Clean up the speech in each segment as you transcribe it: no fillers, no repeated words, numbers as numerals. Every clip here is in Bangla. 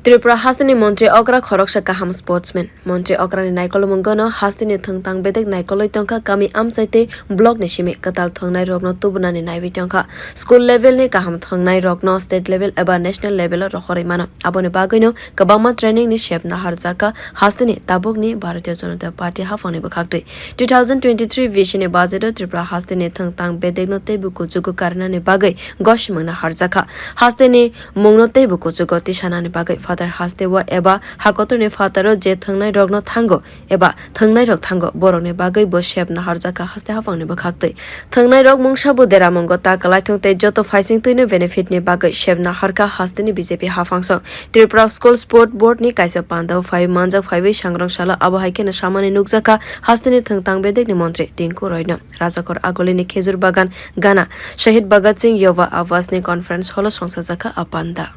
Tripura Haste ni montri okra khoroksa kaham sportsman. Montri okra ni naikol munggono Haste ni thung tangbedek naikol tongka kami amsaite blog ni shime katal thungnai rokno tubuna ni naibi tongka. School level ni kaham thungnai rokno state level eba national level rokhori mano. Abone bagino kabama training ni shep naharkha Haste ni tabuk ni Bharatiya Janata Party hapang ni bakhakte. 2023 vision ni budget Tripura Haste ni thung tangbedek no tebu kujugo karna ni bagai goshimang naharkha. Haste ni mungno tebu kujugo tisana ni bagai father haste wa eba hakotor ni fataro je thungnai rokno thango eba thungnai rok thango borok ni bagai bo shep naharkha haste hapang ni bakhakte. Thungnai rok mungsabu dera mongo ta kalai thungte joto faising tuino benefit ni bagai shep naharkha haste ni BJP hapang song. Tripura School Sport Board ni kaisa panda phai manjak phawi sangrong salo abash ni samani nukjaka haste ni thung tangbedek ni montri Tinku roino Rajakhor aguli ni khejur bagan gana sahid bhagat singh yuba abash ni conference holo songsa jaka panda.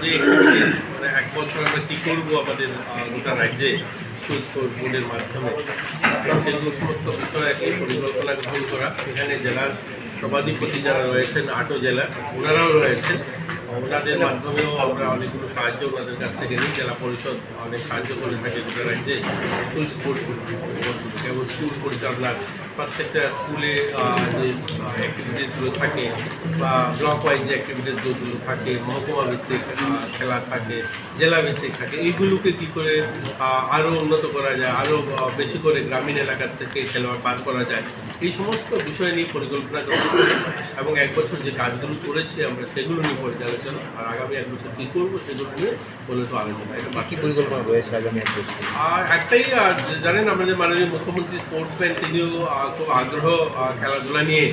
যে এক বছর আমরা কী করবো আমাদের গোটা রাজ্যে স্কুল স্পোর্ট বোর্ডের মাধ্যমে সেগুলো সমস্ত বিষয়ে একটি পরিকল্পনা গ্রহণ করা। এখানে জেলার সভাধিপতি যারা রয়েছেন ৮ও জেলার ওনারাও রয়েছেন, ওনাদের মাধ্যমেও আমরা অনেকগুলো সাহায্য ওনাদের কাছ থেকে নিই। জেলা পরিষদ অনেক সাহায্য করে থাকে গোটা রাজ্যে স্কুল স্পোর্ট এবং স্কুল পরিচালনার প্রত্যেকটা স্কুলে যে অ্যাক্টিভিটিসগুলো থাকে বা ব্লক ওয়াইজ যে অ্যাক্টিভিটিসগুলো থাকে, মহকুমা ভিত্তিক খেলা থাকে, জেলা ভিত্তিক থাকে, এইগুলোকে কী করে আরও উন্নত করা যায়, আরও বেশি করে গ্রামীণ এলাকার থেকে খেলোয়াড় পার করা যায়, এই সমস্ত বিষয় নিয়ে পরিকল্পনা গ্রহণ করি এবং এক বছর যে কাজগুলো করেছি আমরা সেগুলো নিয়ে পর্যালোচনা আর আগামী এক বছর কী করবো সেগুলো নিয়ে মূলত আলোচনা। এটা বাকি পরিকল্পনা রয়েছে আগামী এক বছর। আর একটাই জানেন, আমাদের মাননীয় মুখ্যমন্ত্রী স্পোর্টসম্যান, তিনিও খুব আগ্রহ খেলাধুলা নিয়ে।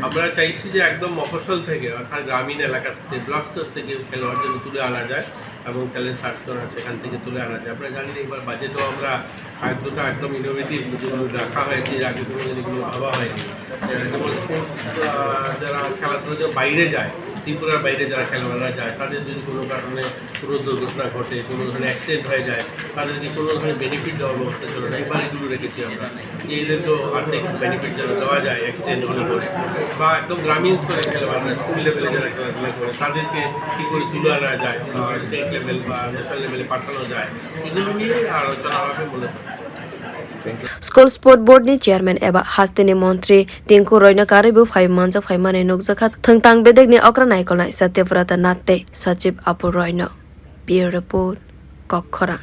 আমরা চাইছি যে একদম মফস্বল থেকে অর্থাৎ গ্রামীণ এলাকা থেকে ব্লক স্তর থেকে খেলোয়াড়দের তুলে আনা যায় এবং ট্যালেন্ট সার্চ করা সেখান থেকে তুলে আনা যায়। আপনারা জানেন এবার বাজেটও আমরা এক দুটো একদম ইনোভেটিভ যেগুলো রাখা হয়েছে, আগে কোনো যেগুলো ভাবা হয়নি, যেমন স্পোর্টস যারা খেলাধুলা বাইরে যায়, ত্রিপুরার বাইরে যারা খেলোয়াড়রা যায়, তাদের যদি কোনো কারণে কোনো দুর্ঘটনা ঘটে, কোনো ধরনের অ্যাক্সিডেন্ট হয়ে যায়, তাদেরকে কোনো ধরনের বেনিফিট দেওয়ার ব্যবস্থা চলে না। এবার এগুলো রেখেছি আমরা, এইদেরকেও আর্থিক বেনিফিট যেন দেওয়া যায় অ্যাক্সিডেন্ট হলে করে, বা একদম গ্রামীণ স্তরে খেলোয়াড়রা স্কুল লেভেলে যারা খেলাধুলা করে তাদেরকে কী করে তুলে আনা যায়, স্টেট লেভেল বা ন্যাশনাল লেভেলে পাঠানো যায়, এগুলো নিয়ে আলোচনা হবে মূলত। School Sport Board ni chairman eba Haste ni montri Tinku roino karibu phai manjak phai mane nukjaka thung tangbedek ni okra naikol nai Tripura natte Sachib Apu roino. Bureau report Kokkhora.